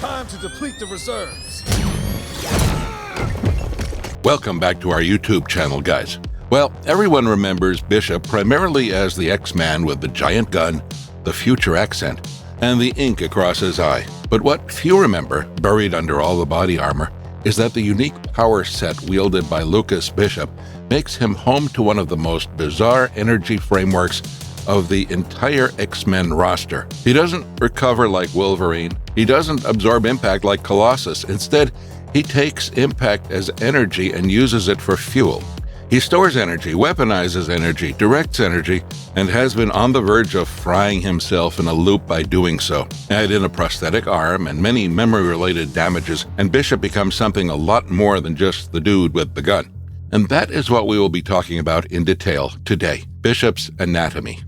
Time to deplete the reserves. Welcome back to our YouTube channel, guys. Well, everyone remembers Bishop primarily as the X-Man with the giant gun, the future accent, and the ink across his eye. But what few remember, buried under all the body armor, is that the unique power set wielded by Lucas Bishop makes him home to one of the most bizarre energy frameworks of the entire X-Men roster. He doesn't recover like Wolverine. He doesn't absorb impact like Colossus. Instead, he takes impact as energy and uses it for fuel. He stores energy, weaponizes energy, directs energy, and has been on the verge of frying himself in a loop by doing so. Add in a prosthetic arm and many memory-related damages, and Bishop becomes something a lot more than just the dude with the gun. And that is what we will be talking about in detail today, Bishop's anatomy.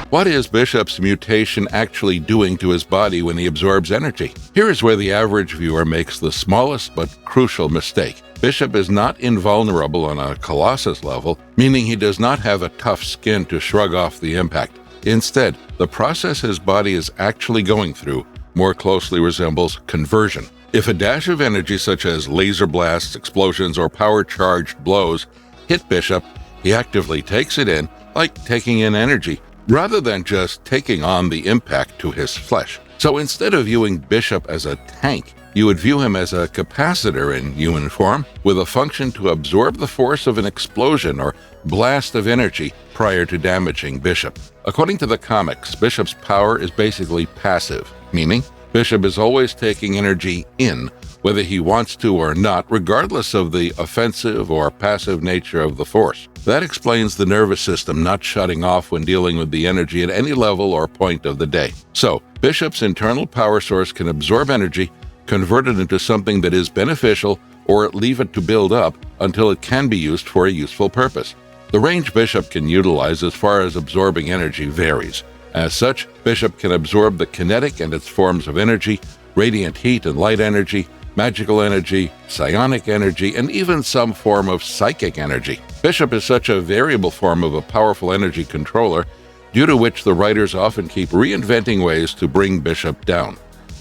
What is Bishop's mutation actually doing to his body when he absorbs energy? Here is where the average viewer makes the smallest but crucial mistake. Bishop is not invulnerable on a Colossus level, meaning he does not have a tough skin to shrug off the impact. Instead, the process his body is actually going through more closely resembles conversion. If a dash of energy such as laser blasts, explosions, or power-charged blows hit Bishop, he actively takes it in, like taking in energy, rather than just taking on the impact to his flesh. So instead of viewing Bishop as a tank, you would view him as a capacitor in human form, with a function to absorb the force of an explosion or blast of energy prior to damaging Bishop. According to the comics, Bishop's power is basically passive, meaning Bishop is always taking energy in, whether he wants to or not, regardless of the offensive or passive nature of the force. That explains the nervous system not shutting off when dealing with the energy at any level or point of the day. So, Bishop's internal power source can absorb energy, convert it into something that is beneficial, or leave it to build up until it can be used for a useful purpose. The range Bishop can utilize as far as absorbing energy varies. As such, Bishop can absorb the kinetic and its forms of energy, radiant heat and light energy, magical energy, psionic energy, and even some form of psychic energy. Bishop is such a variable form of a powerful energy controller, due to which the writers often keep reinventing ways to bring Bishop down.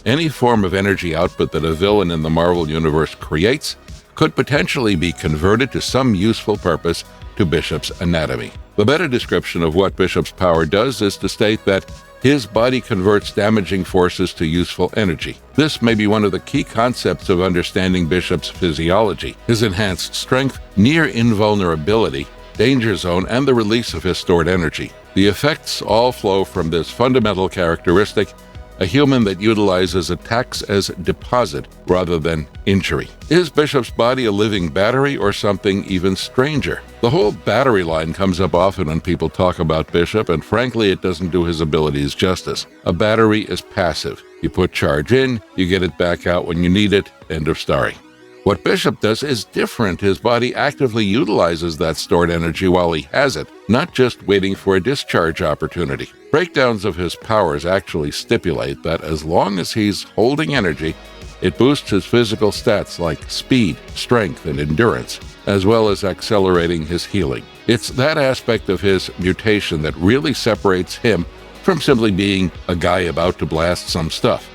Any form of energy output that a villain in the Marvel Universe creates could potentially be converted to some useful purpose to Bishop's anatomy. The better description of what Bishop's power does is to state that his body converts damaging forces to useful energy. This may be one of the key concepts of understanding Bishop's physiology, his enhanced strength, near invulnerability, danger zone, and the release of his stored energy. The effects all flow from this fundamental characteristic, a human that utilizes attacks as deposit rather than injury. Is Bishop's body a living battery or something even stranger? The whole battery line comes up often when people talk about Bishop, and frankly, it doesn't do his abilities justice. A battery is passive. You put charge in, you get it back out when you need it, end of story. What Bishop does is different. His body actively utilizes that stored energy while he has it, not just waiting for a discharge opportunity. Breakdowns of his powers actually stipulate that as long as he's holding energy, it boosts his physical stats like speed, strength, and endurance, as well as accelerating his healing. It's that aspect of his mutation that really separates him from simply being a guy about to blast some stuff.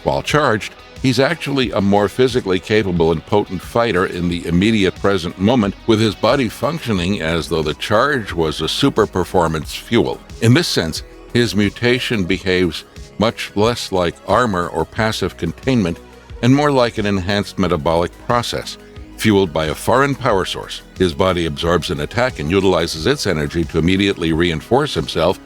While charged, he's actually a more physically capable and potent fighter in the immediate present moment, with his body functioning as though the charge was a super performance fuel. In this sense, his mutation behaves much less like armor or passive containment and more like an enhanced metabolic process, fueled by a foreign power source. His body absorbs an attack and utilizes its energy to immediately reinforce himself,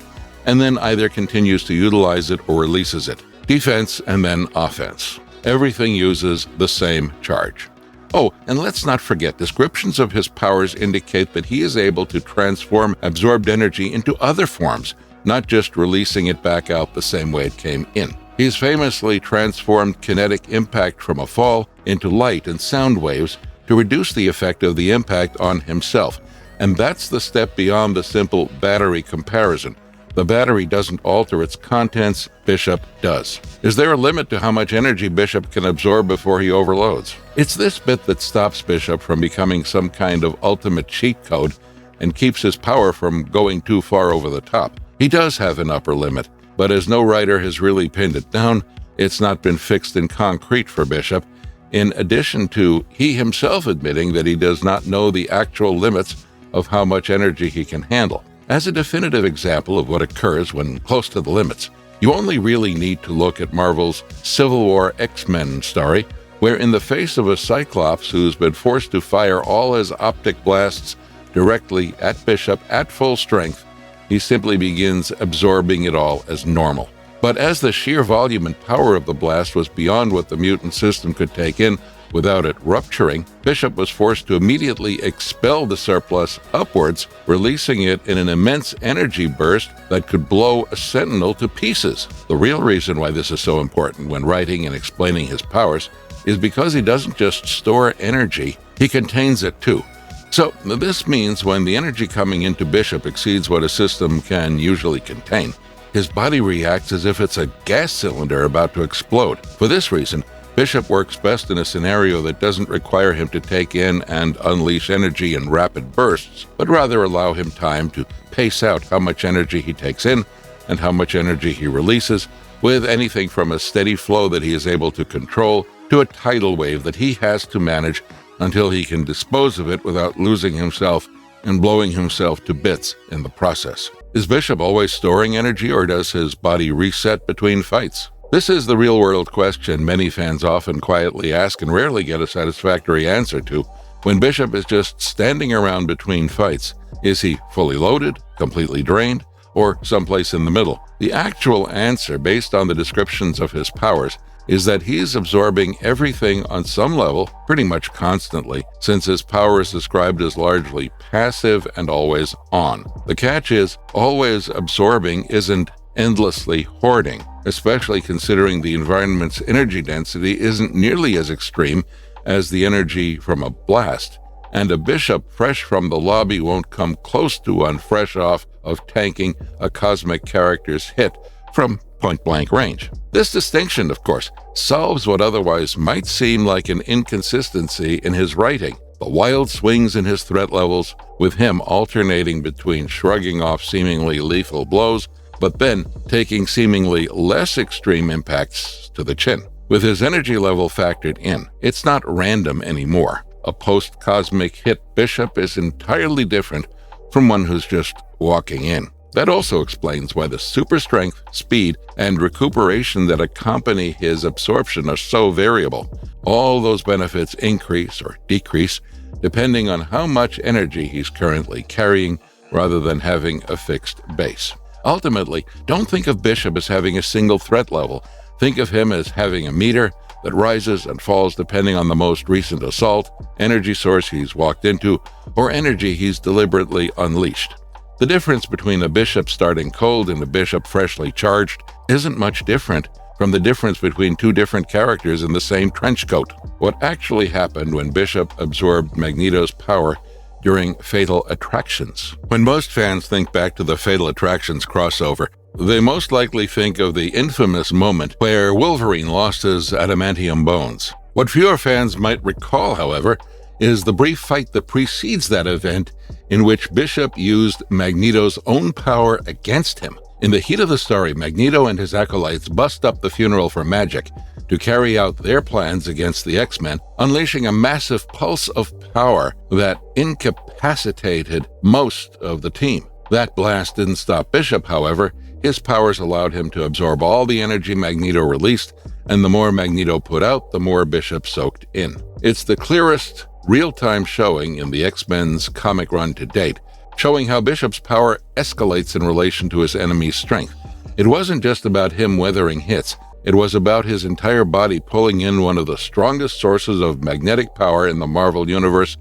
and then either continues to utilize it or releases it. Defense and then offense. Everything uses the same charge. Oh, and let's not forget, descriptions of his powers indicate that he is able to transform absorbed energy into other forms, not just releasing it back out the same way it came in. He's famously transformed kinetic impact from a fall into light and sound waves to reduce the effect of the impact on himself. And that's the step beyond the simple battery comparison. The battery doesn't alter its contents, Bishop does. Is there a limit to how much energy Bishop can absorb before he overloads? It's this bit that stops Bishop from becoming some kind of ultimate cheat code and keeps his power from going too far over the top. He does have an upper limit, But as no writer has really pinned it down, it's not been fixed in concrete for Bishop, in addition to he himself admitting that he does not know the actual limits of how much energy he can handle. As a definitive example of what occurs when close to the limits, you only really need to look at Marvel's Civil War X-Men story, where in the face of a Cyclops who's been forced to fire all his optic blasts directly at Bishop at full strength, he simply begins absorbing it all as normal. But as the sheer volume and power of the blast was beyond what the mutant system could take in without it rupturing, Bishop was forced to immediately expel the surplus upwards, releasing it in an immense energy burst that could blow a Sentinel to pieces. The real reason why this is so important when writing and explaining his powers is because he doesn't just store energy, he contains it too. So this means when the energy coming into Bishop exceeds what a system can usually contain, his body reacts as if it's a gas cylinder about to explode. For this reason, Bishop works best in a scenario that doesn't require him to take in and unleash energy in rapid bursts, but rather allow him time to pace out how much energy he takes in and how much energy he releases, with anything from a steady flow that he is able to control to a tidal wave that he has to manage until he can dispose of it without losing himself and blowing himself to bits in the process. Is Bishop always storing energy, or does his body reset between fights? This is the real-world question many fans often quietly ask and rarely get a satisfactory answer to. When Bishop is just standing around between fights, is he fully loaded, completely drained, or someplace in the middle? The actual answer, based on the descriptions of his powers, is that he's absorbing everything on some level pretty much constantly, since his power is described as largely passive and always on. The catch is, always absorbing isn't endlessly hoarding, especially considering the environment's energy density isn't nearly as extreme as the energy from a blast, and a Bishop fresh from the lobby won't come close to one fresh off of tanking a cosmic character's hit from point-blank range. This distinction, of course, solves what otherwise might seem like an inconsistency in his writing. The wild swings in his threat levels, with him alternating between shrugging off seemingly lethal blows, but then taking seemingly less extreme impacts to the chin. With his energy level factored in, it's not random anymore. A post-cosmic hit Bishop is entirely different from one who's just walking in. That also explains why the super strength, speed, and recuperation that accompany his absorption are so variable. All those benefits increase or decrease depending on how much energy he's currently carrying rather than having a fixed base. Ultimately, don't think of Bishop as having a single threat level. Think of him as having a meter that rises and falls depending on the most recent assault, energy source he's walked into, or energy he's deliberately unleashed. The difference between a Bishop starting cold and a Bishop freshly charged isn't much different from the difference between two different characters in the same trench coat. What actually happened when Bishop absorbed Magneto's power during Fatal Attractions? When most fans think back to the Fatal Attractions crossover, they most likely think of the infamous moment where Wolverine lost his adamantium bones. What fewer fans might recall, however, is the brief fight that precedes that event in which Bishop used Magneto's own power against him. In the heat of the story, Magneto and his acolytes bust up the funeral for magic to carry out their plans against the X-Men, unleashing a massive pulse of power that incapacitated most of the team. That blast didn't stop Bishop, however. His powers allowed him to absorb all the energy Magneto released, and the more Magneto put out, the more Bishop soaked in. It's the clearest real-time showing in the X-Men's comic run to date, showing how Bishop's power escalates in relation to his enemy's strength. It wasn't just about him weathering hits, it was about his entire body pulling in one of the strongest sources of magnetic power in the Marvel Universe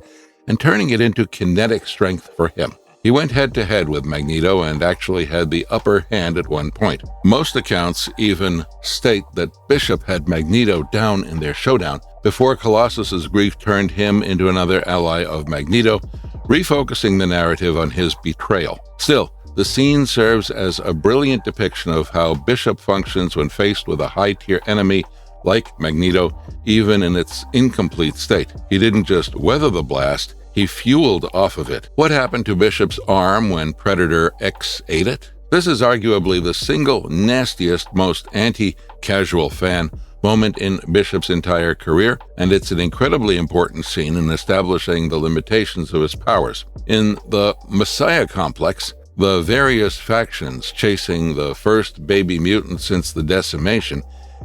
and turning it into kinetic strength for him. He went head-to-head with Magneto and actually had the upper hand at one point. Most accounts even state that Bishop had Magneto down in their showdown before Colossus's grief turned him into another ally of Magneto, refocusing the narrative on his betrayal. Still, the scene serves as a brilliant depiction of how Bishop functions when faced with a high-tier enemy like Magneto, even in its incomplete state. He didn't just weather the blast, he fueled off of it. What happened to Bishop's arm when Predator X ate it? This is arguably the single nastiest, most anti-casual fan moment in Bishop's entire career, and it's an incredibly important scene in establishing the limitations of his powers. In the Messiah complex, the various factions chasing the first baby mutant since the decimation,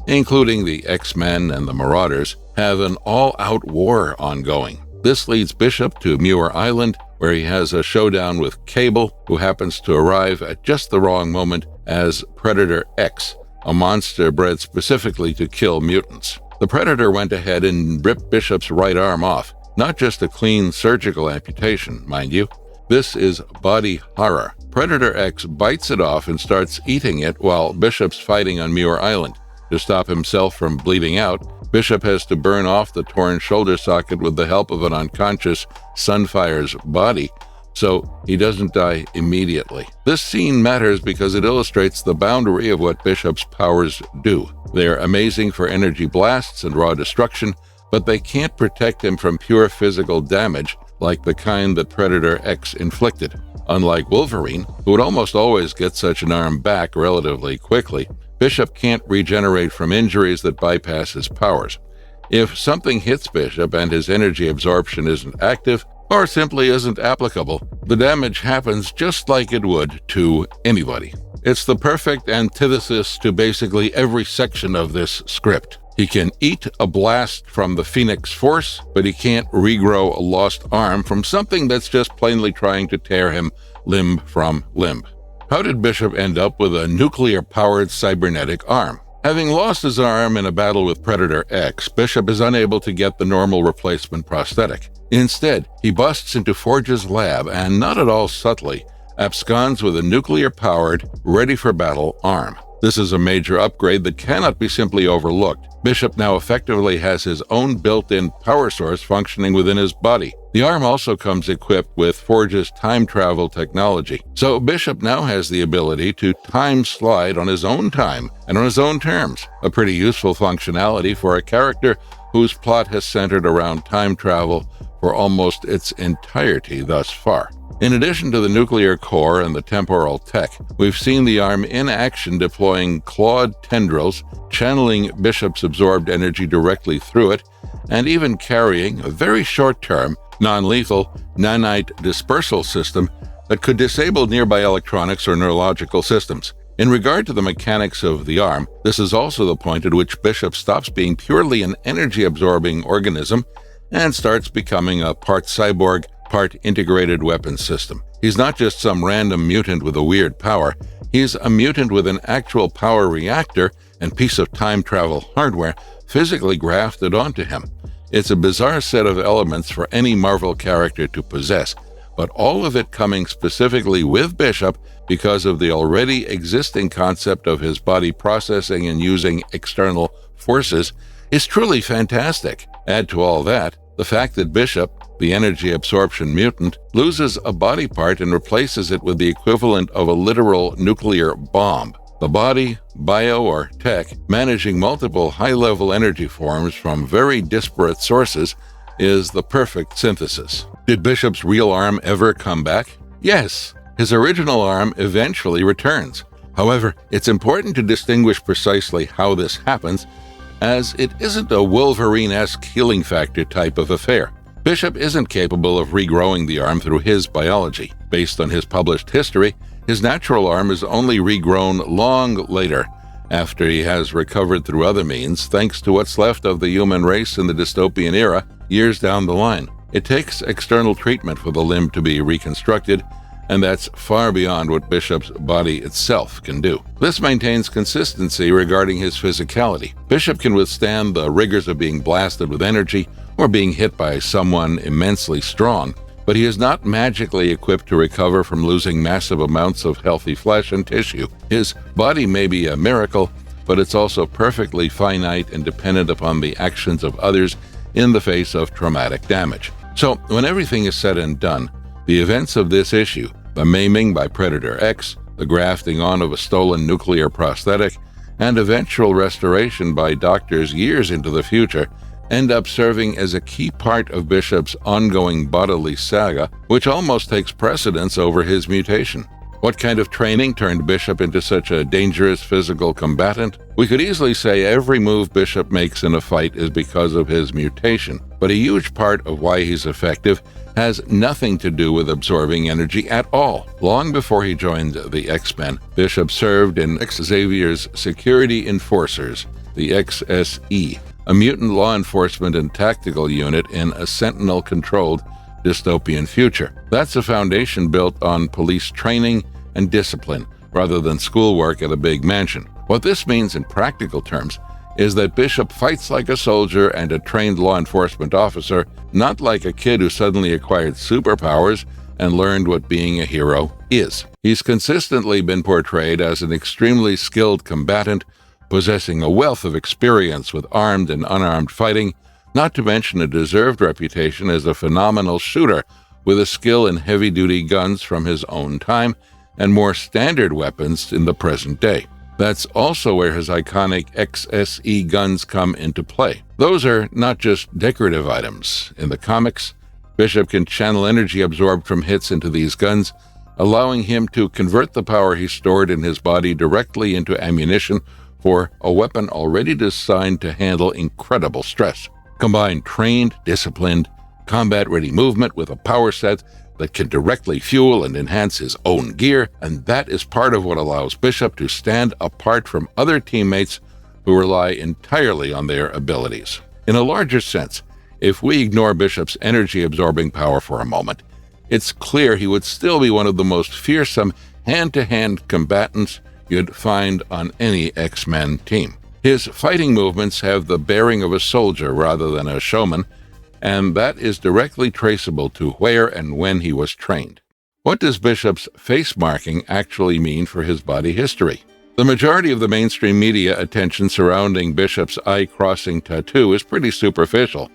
including the X-Men and the Marauders, have an all-out war ongoing. This leads Bishop to Muir Island, where he has a showdown with Cable, who happens to arrive at just the wrong moment as Predator X, a monster bred specifically to kill mutants. The Predator went ahead and ripped Bishop's right arm off, not just a clean surgical amputation, mind you. This is body horror. Predator X bites it off and starts eating it while Bishop's fighting on Muir Island. To stop himself from bleeding out, Bishop has to burn off the torn shoulder socket with the help of an unconscious Sunfire's body, so he doesn't die immediately. This scene matters because it illustrates the boundary of what Bishop's powers do. They're amazing for energy blasts and raw destruction, but they can't protect him from pure physical damage like the kind that Predator X inflicted. Unlike Wolverine, who would almost always get such an arm back relatively quickly, Bishop can't regenerate from injuries that bypass his powers. If something hits Bishop and his energy absorption isn't active, or simply isn't applicable, the damage happens just like it would to anybody. It's the perfect antithesis to basically every section of this script. He can eat a blast from the Phoenix Force, but he can't regrow a lost arm from something that's just plainly trying to tear him limb from limb. How did Bishop end up with a nuclear-powered cybernetic arm? Having lost his arm in a battle with Predator X, Bishop is unable to get the normal replacement prosthetic. Instead, he busts into Forge's lab and, not at all subtly, absconds with a nuclear-powered, ready-for-battle arm. This is a major upgrade that cannot be simply overlooked. Bishop now effectively has his own built-in power source functioning within his body. The arm also comes equipped with Forge's time travel technology, so Bishop now has the ability to time slide on his own time and on his own terms, a pretty useful functionality for a character whose plot has centered around time travel for almost its entirety thus far. In addition to the nuclear core and the temporal tech, we've seen the arm in action deploying clawed tendrils, channeling Bishop's absorbed energy directly through it, and even carrying a very short-term, non-lethal nanite dispersal system that could disable nearby electronics or neurological systems. In regard to the mechanics of the arm, this is also the point at which Bishop stops being purely an energy-absorbing organism and starts becoming a part cyborg, part integrated weapon system. He's not just some random mutant with a weird power. He's a mutant with an actual power reactor and piece of time travel hardware physically grafted onto him. It's a bizarre set of elements for any Marvel character to possess, but all of it coming specifically with Bishop because of the already existing concept of his body processing and using external forces is truly fantastic. Add to all that the fact that Bishop, the energy absorption mutant, loses a body part and replaces it with the equivalent of a literal nuclear bomb. The body, bio, or tech, managing multiple high-level energy forms from very disparate sources is the perfect synthesis. Did Bishop's real arm ever come back? Yes, his original arm eventually returns. However, it's important to distinguish precisely how this happens, as it isn't a Wolverine-esque healing factor type of affair. Bishop isn't capable of regrowing the arm through his biology. Based on his published history, his natural arm is only regrown long later, after he has recovered through other means, thanks to what's left of the human race in the dystopian era, years down the line. It takes external treatment for the limb to be reconstructed, and that's far beyond what Bishop's body itself can do. This maintains consistency regarding his physicality. Bishop can withstand the rigors of being blasted with energy or being hit by someone immensely strong, but he is not magically equipped to recover from losing massive amounts of healthy flesh and tissue. His body may be a miracle, but it's also perfectly finite and dependent upon the actions of others in the face of traumatic damage. So, when everything is said and done, the events of this issue, the maiming by Predator X, the grafting on of a stolen nuclear prosthetic, and eventual restoration by doctors years into the future, end up serving as a key part of Bishop's ongoing bodily saga, which almost takes precedence over his mutation. What kind of training turned Bishop into such a dangerous physical combatant? We could easily say every move Bishop makes in a fight is because of his mutation, but a huge part of why he's effective has nothing to do with absorbing energy at all. Long before he joined the X-Men, Bishop served in Xavier's Security Enforcers, the XSE, a mutant law enforcement and tactical unit in a Sentinel-controlled dystopian future. That's a foundation built on police training and discipline, rather than schoolwork at a big mansion. What this means in practical terms is that Bishop fights like a soldier and a trained law enforcement officer, not like a kid who suddenly acquired superpowers and learned what being a hero is. He's consistently been portrayed as an extremely skilled combatant, possessing a wealth of experience with armed and unarmed fighting, not to mention a deserved reputation as a phenomenal shooter with a skill in heavy-duty guns from his own time and more standard weapons in the present day. That's also where his iconic XSE guns come into play. Those are not just decorative items. In the comics, Bishop can channel energy absorbed from hits into these guns, allowing him to convert the power he stored in his body directly into ammunition for a weapon already designed to handle incredible stress. Combine trained, disciplined, combat-ready movement with a power set that can directly fuel and enhance his own gear, and that is part of what allows Bishop to stand apart from other teammates who rely entirely on their abilities. In a larger sense, if we ignore Bishop's energy-absorbing power for a moment, it's clear he would still be one of the most fearsome hand-to-hand combatants you'd find on any X-Men team. His fighting movements have the bearing of a soldier rather than a showman, and that is directly traceable to where and when he was trained. What does Bishop's face marking actually mean for his body history? The majority of the mainstream media attention surrounding Bishop's eye-crossing tattoo is pretty superficial.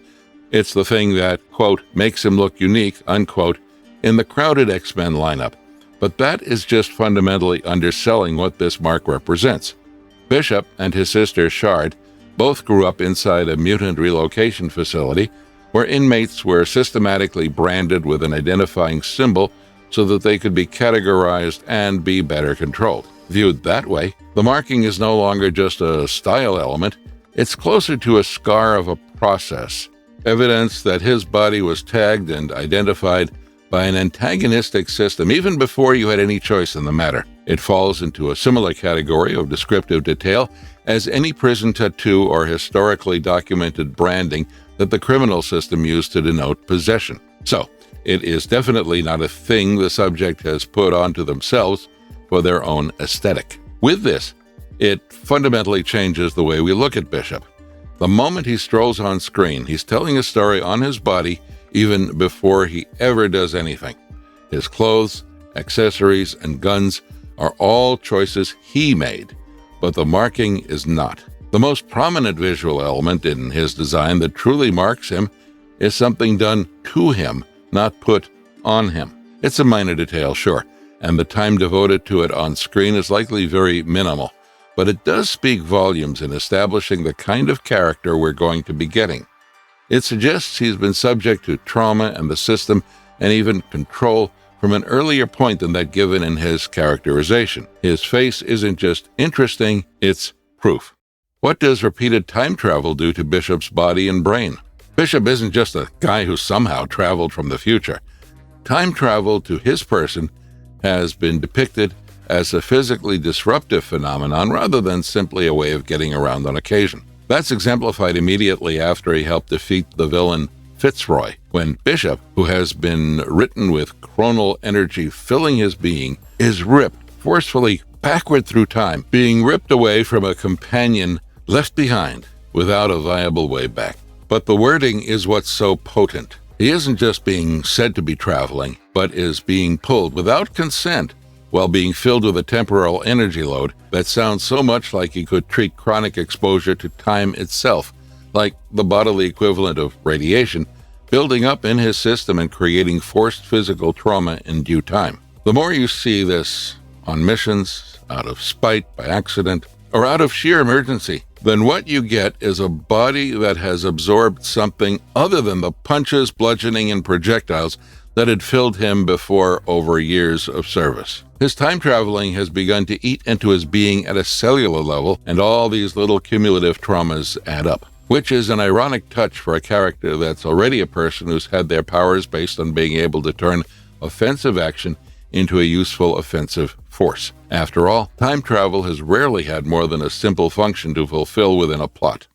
It's the thing that, quote, makes him look unique, unquote, in the crowded X-Men lineup. But that is just fundamentally underselling what this mark represents. Bishop and his sister Shard both grew up inside a mutant relocation facility where inmates were systematically branded with an identifying symbol so that they could be categorized and be better controlled. Viewed that way, the marking is no longer just a style element, it's closer to a scar of a process, evidence that his body was tagged and identified by an antagonistic system even before you had any choice in the matter. It falls into a similar category of descriptive detail as any prison tattoo or historically documented branding that the criminal system used to denote possession. So, it is definitely not a thing the subject has put onto themselves for their own aesthetic. With this, it fundamentally changes the way we look at Bishop. The moment he strolls on screen, he's telling a story on his body even before he ever does anything. His clothes, accessories, and guns are all choices he made, but the marking is not. The most prominent visual element in his design that truly marks him is something done to him, not put on him. It's a minor detail, sure, and the time devoted to it on screen is likely very minimal, but it does speak volumes in establishing the kind of character we're going to be getting. It suggests he's been subject to trauma and the system and even control from an earlier point than that given in his characterization. His face isn't just interesting, it's proof. What does repeated time travel do to Bishop's body and brain? Bishop isn't just a guy who somehow traveled from the future. Time travel to his person has been depicted as a physically disruptive phenomenon rather than simply a way of getting around on occasion. That's exemplified immediately after he helped defeat the villain Fitzroy, when Bishop, who has been written with chronal energy filling his being, is ripped forcefully backward through time, being ripped away from a companion left behind without a viable way back. But the wording is what's so potent. He isn't just being said to be traveling, but is being pulled without consent while being filled with a temporal energy load that sounds so much like he could treat chronic exposure to time itself, like the bodily equivalent of radiation, building up in his system and creating forced physical trauma in due time. The more you see this on missions, out of spite, by accident, or out of sheer emergency, then what you get is a body that has absorbed something other than the punches, bludgeoning, and projectiles that had filled him before over years of service. His time traveling has begun to eat into his being at a cellular level, and all these little cumulative traumas add up, which is an ironic touch for a character that's already a person who's had their powers based on being able to turn offensive action into a useful offensive force. After all, time travel has rarely had more than a simple function to fulfill within a plot.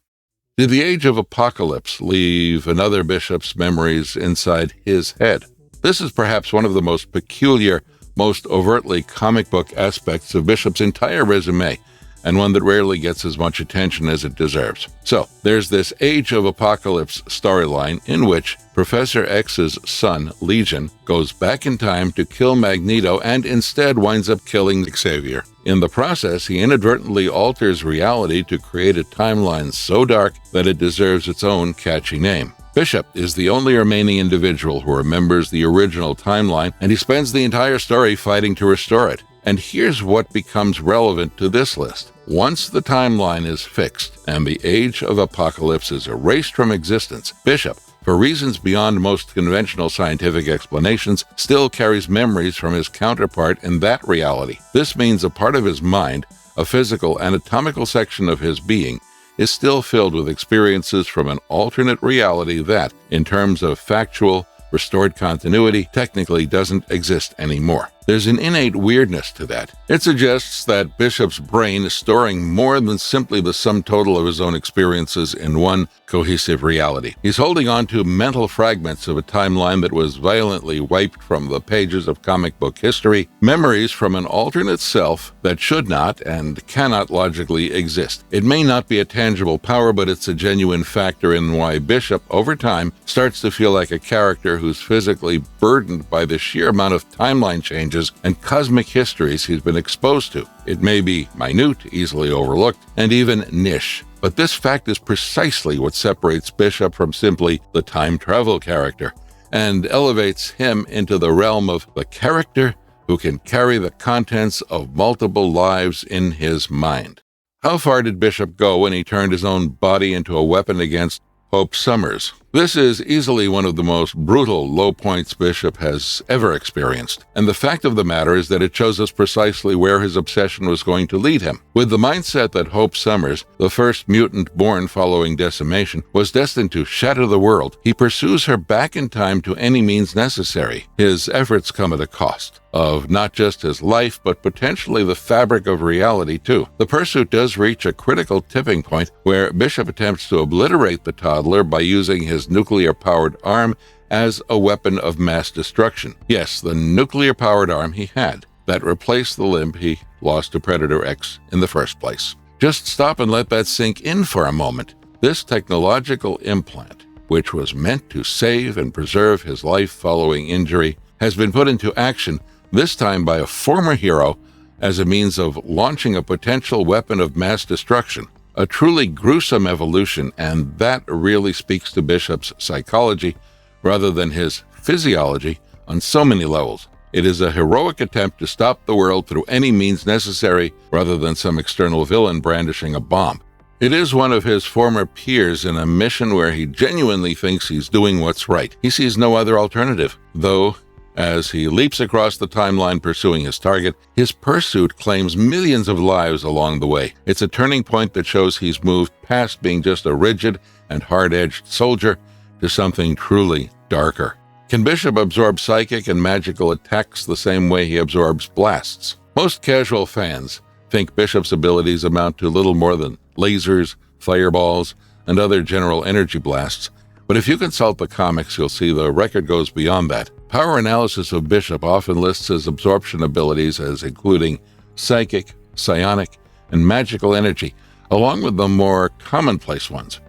Did the Age of Apocalypse leave another Bishop's memories inside his head? This is perhaps one of the most peculiar, most overtly comic book aspects of Bishop's entire resume, and one that rarely gets as much attention as it deserves. So, there's this Age of Apocalypse storyline in which Professor X's son, Legion, goes back in time to kill Magneto and instead winds up killing Xavier. In the process, he inadvertently alters reality to create a timeline so dark that it deserves its own catchy name. Bishop is the only remaining individual who remembers the original timeline, and he spends the entire story fighting to restore it. And here's what becomes relevant to this list. Once the timeline is fixed and the Age of Apocalypse is erased from existence, Bishop, for reasons beyond most conventional scientific explanations, still carries memories from his counterpart in that reality. This means a part of his mind, a physical, anatomical section of his being, is still filled with experiences from an alternate reality that, in terms of factual, restored continuity, technically doesn't exist anymore. There's an innate weirdness to that. It suggests that Bishop's brain is storing more than simply the sum total of his own experiences in one cohesive reality. He's holding on to mental fragments of a timeline that was violently wiped from the pages of comic book history, memories from an alternate self that should not and cannot logically exist. It may not be a tangible power, but it's a genuine factor in why Bishop, over time, starts to feel like a character who's physically burdened by the sheer amount of timeline changes and cosmic histories he's been exposed to. It may be minute, easily overlooked, and even niche, but this fact is precisely what separates Bishop from simply the time travel character, and elevates him into the realm of the character who can carry the contents of multiple lives in his mind. How far did Bishop go when he turned his own body into a weapon against Hope Summers? This is easily one of the most brutal low points Bishop has ever experienced, and the fact of the matter is that it shows us precisely where his obsession was going to lead him. With the mindset that Hope Summers, the first mutant born following decimation, was destined to shatter the world, he pursues her back in time to any means necessary. His efforts come at a cost of not just his life, but potentially the fabric of reality too. The pursuit does reach a critical tipping point where Bishop attempts to obliterate the toddler by using his nuclear-powered arm as a weapon of mass destruction. Yes, the nuclear-powered arm he had, that replaced the limb he lost to Predator X in the first place. Just stop and let that sink in for a moment. This technological implant, which was meant to save and preserve his life following injury, has been put into action, this time by a former hero, as a means of launching a potential weapon of mass destruction. A truly gruesome evolution, and that really speaks to Bishop's psychology rather than his physiology on so many levels. It is a heroic attempt to stop the world through any means necessary rather than some external villain brandishing a bomb. It is one of his former peers in a mission where he genuinely thinks he's doing what's right. He sees no other alternative, though as he leaps across the timeline pursuing his target, his pursuit claims millions of lives along the way. It's a turning point that shows he's moved past being just a rigid and hard-edged soldier to something truly darker. Can Bishop absorb psychic and magical attacks the same way he absorbs blasts? Most casual fans think Bishop's abilities amount to little more than lasers, fireballs, and other general energy blasts, but if you consult the comics, you'll see the record goes beyond that. Power analysis of Bishop often lists his absorption abilities as including psychic, psionic, and magical energy, along with the more commonplace ones.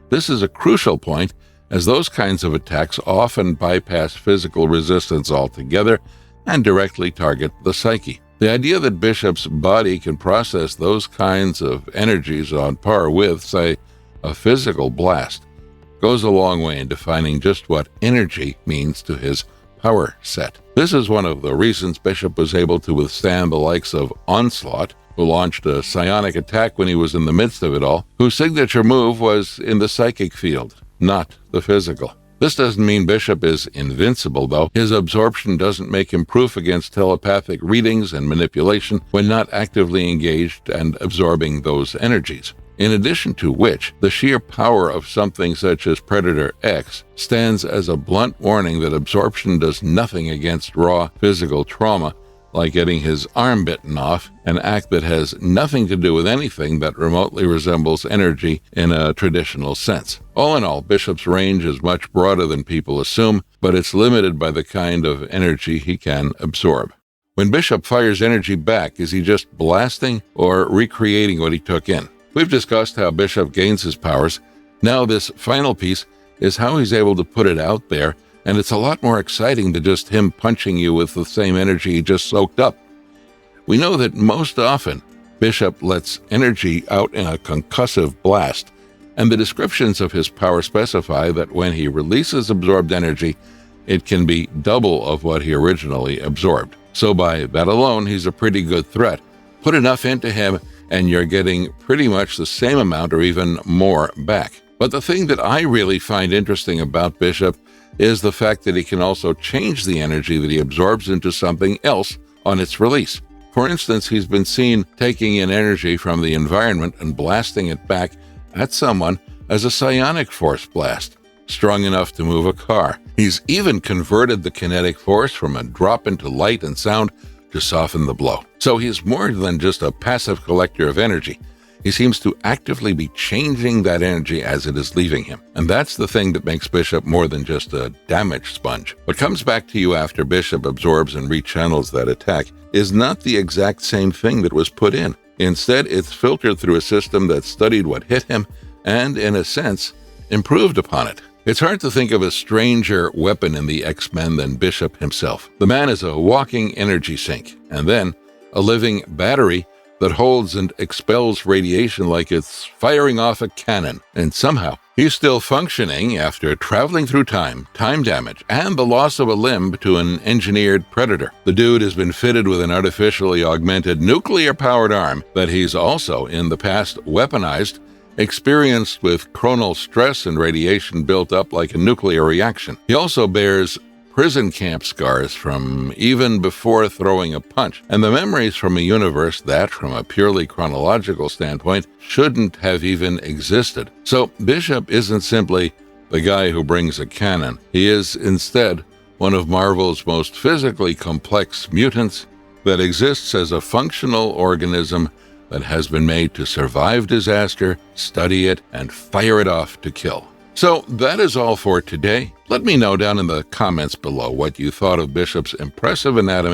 This is a crucial point, as those kinds of attacks often bypass physical resistance altogether and directly target the psyche. The idea that Bishop's body can process those kinds of energies on par with, say, a physical blast, goes a long way in defining just what energy means to his power set. This is one of the reasons Bishop was able to withstand the likes of Onslaught, who launched a psionic attack when he was in the midst of it all, whose signature move was in the psychic field, not the physical. This doesn't mean Bishop is invincible, though. His absorption doesn't make him proof against telepathic readings and manipulation when not actively engaged and absorbing those energies. In addition to which, the sheer power of something such as Predator X stands as a blunt warning that absorption does nothing against raw physical trauma, like getting his arm bitten off, an act that has nothing to do with anything that remotely resembles energy in a traditional sense. All in all, Bishop's range is much broader than people assume, but it's limited by the kind of energy he can absorb. When Bishop fires energy back, is he just blasting or recreating what he took in? We've discussed how Bishop gains his powers. Now this final piece is how he's able to put it out there, and it's a lot more exciting than just him punching you with the same energy he just soaked up. We know that most often, Bishop lets energy out in a concussive blast, and the descriptions of his power specify that when he releases absorbed energy, it can be double of what he originally absorbed. So by that alone, he's a pretty good threat. Put enough into him, and you're getting pretty much the same amount or even more back. But the thing that I really find interesting about Bishop is the fact that he can also change the energy that he absorbs into something else on its release. For instance, he's been seen taking in energy from the environment and blasting it back at someone as a psionic force blast, strong enough to move a car. He's even converted the kinetic force from a drop into light and sound to soften the blow. So he's more than just a passive collector of energy. He seems to actively be changing that energy as it is leaving him. And that's the thing that makes Bishop more than just a damage sponge. What comes back to you after Bishop absorbs and rechannels that attack is not the exact same thing that was put in. Instead, it's filtered through a system that studied what hit him and, in a sense, improved upon it. It's hard to think of a stranger weapon in the X-Men than Bishop himself. The man is a walking energy sink, and then a living battery that holds and expels radiation like it's firing off a cannon. And somehow, he's still functioning after traveling through time damage, and the loss of a limb to an engineered predator. The dude has been fitted with an artificially augmented nuclear-powered arm that he's also, in the past, weaponized, experienced with chronal stress and radiation built up like a nuclear reaction. He also bears prison camp scars from even before throwing a punch, and the memories from a universe that, from a purely chronological standpoint, shouldn't have even existed. So Bishop isn't simply the guy who brings a cannon. He is instead one of Marvel's most physically complex mutants that exists as a functional organism that has been made to survive disaster, study it, and fire it off to kill. So that is all for today. Let me know down in the comments below what you thought of Bishop's impressive anatomy